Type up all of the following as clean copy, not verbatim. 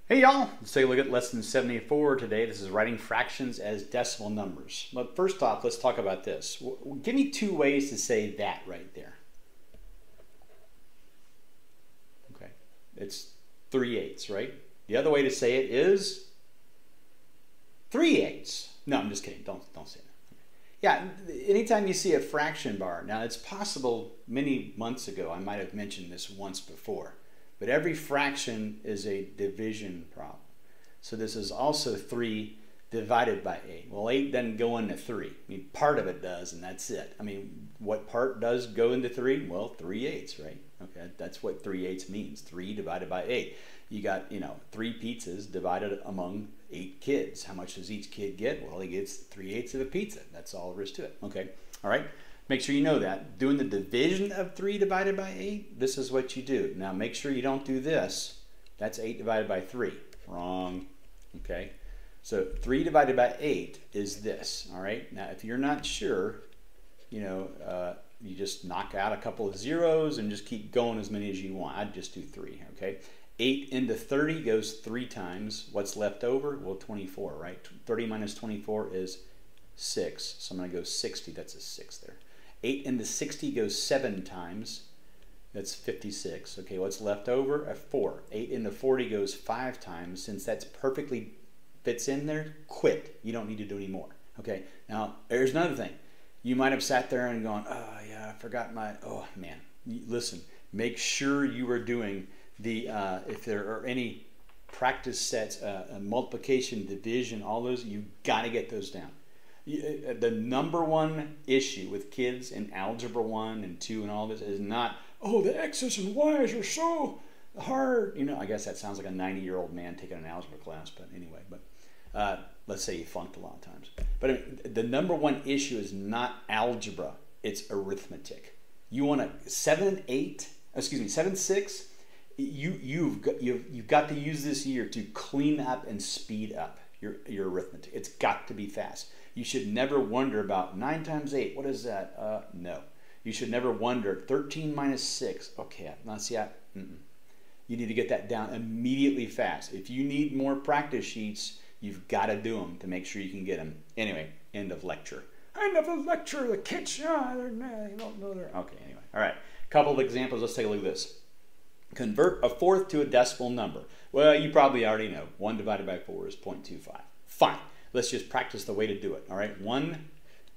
Hey y'all, let's take a look at lesson 74 today. This is writing fractions as decimal numbers. But first off, let's talk about this. Give me two ways to say that right there. Okay, it's 3/8, right? The other way to say it is 3/8. No, I'm just kidding. Don't say that. Yeah, anytime you see a fraction bar, now it's possible many months ago I might have mentioned this once before. But every fraction is a division problem. So this is also 3 divided by 8. Well, 8 doesn't go into 3. I mean, part of it does, and that's it. I mean, what part does go into 3? Well, 3/8, right? Okay, that's what 3/8 means. 3 divided by 8. You got, 3 pizzas divided among 8 kids. How much does each kid get? Well, he gets 3/8 of a pizza. That's all there is to it. Okay, all right? Make sure you know that. Doing the division of 3 divided by 8, this is what you do. Now make sure you don't do this. That's 8 divided by 3. Wrong. Okay? So 3 divided by 8 is this. All right? Now if you're not sure, you just knock out a couple of zeros and just keep going as many as you want. I'd just do 3. Okay? 8 into 30 goes 3 times. What's left over? Well, 24, right? 30 minus 24 is 6. So I'm going to go 60. That's a 6 there. 8 into 60 goes 7 times. That's 56. Okay, what's left over? A 4. 8 into 40 goes 5 times. Since that's perfectly fits in there, quit. You don't need to do any more. Okay, now there's another thing. You might have sat there and gone, oh yeah, I forgot my, oh man. Listen, make sure you are doing the, if there are any practice sets, multiplication, division, all those, you got to get those down. The number one issue with kids in Algebra 1 and 2 and all this is not, oh, the X's and Y's are so hard. I guess that sounds like a 90-year-old man taking an algebra class, but anyway. But let's say you flunked a lot of times. But I mean, the number one issue is not algebra, it's arithmetic. You want to 7, 6, you've got to use this year to clean up and speed up your arithmetic. It's got to be fast. You should never wonder about 9 times 8. What is that? No. You should never wonder 13 minus 6. Okay, now see, you need to get that down immediately fast. If you need more practice sheets, you've got to do them to make sure you can get them. Anyway, end of lecture. End of the lecture. The kids, they don't know they're... Okay, anyway. All right, couple of examples. Let's take a look at this. Convert a fourth to a decimal number. Well, you probably already know. 1 divided by 4 is 0.25. Fine. Let's just practice the way to do it. All right, 1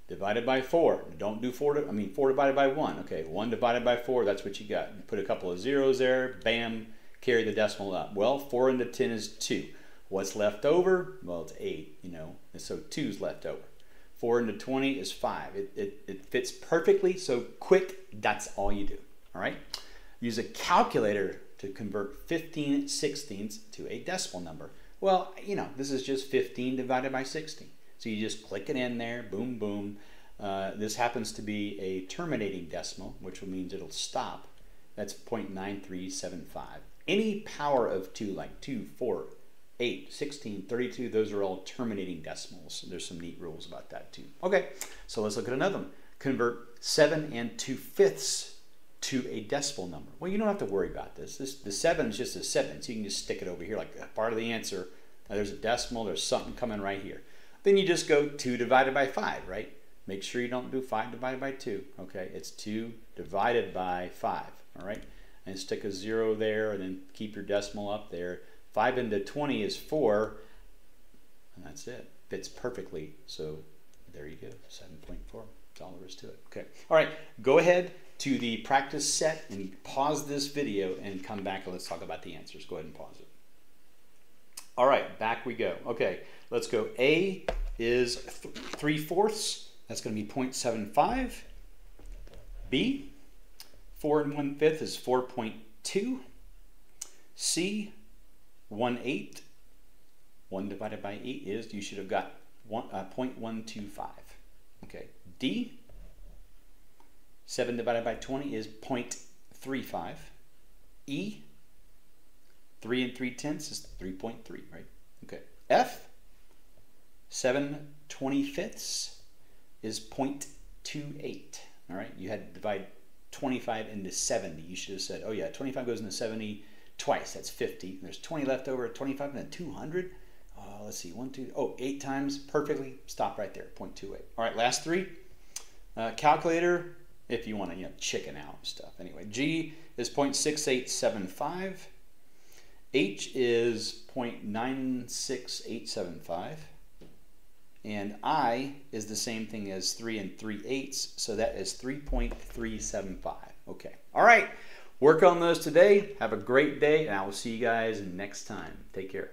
divided by 4. Don't do 4 divided by 1. Okay, 1 divided by 4, that's what you got. You put a couple of zeros there, bam, carry the decimal up. Well, 4 into 10 is 2. What's left over? Well, it's 8, and so 2 is left over. 4 into 20 is 5. It fits perfectly, so quick, that's all you do. All right? Use a calculator to convert 15/16 to a decimal number. Well, this is just 15 divided by 16. So you just click it in there, boom, boom. This happens to be a terminating decimal, which means it'll stop. That's 0.9375. Any power of 2, like 2, 4, 8, 16, 32, those are all terminating decimals. There's some neat rules about that too. Okay, so let's look at another one. Convert 7 2/5 to a decimal number. Well, you don't have to worry about this. The 7 is just a 7, so you can just stick it over here like part of the answer. Now, there's a decimal, there's something coming right here. Then you just go 2 divided by 5, right? Make sure you don't do 5 divided by 2, okay? It's 2 divided by 5, all right? And stick a 0 there, and then keep your decimal up there. 5 into 20 is 4, and that's it. Fits perfectly, so there you go, 7.4. That's all there is to it. Okay, all right, go ahead to the practice set and pause this video and come back and let's talk about the answers. Go ahead and pause it. All right, back we go. Okay, let's go. A is 3/4. That's going to be 0.75. B, 4 1/5 is 4.2. C, 1/8. 1 divided by 8 is, you should have got 0.125. Okay, D, 7 divided by 20 is 0.35. E, 3 3/10 is 3.3, right? Okay. F, 7 25ths is 0.28. All right, you had to divide 25 into 70. You should have said, oh yeah, 25 goes into 70, twice. That's 50. And there's 20 left over, 25, and then 200. Let's see, 1, 2, 8 times. Perfectly. Stop right there, 0.28. All right, last three. Calculator, if you want to, chicken out and stuff. Anyway, G is 0.6875. H is 0.96875. And I is the same thing as 3 3/8, so that is 3.375. Okay. All right. Work on those today. Have a great day, and I will see you guys next time. Take care.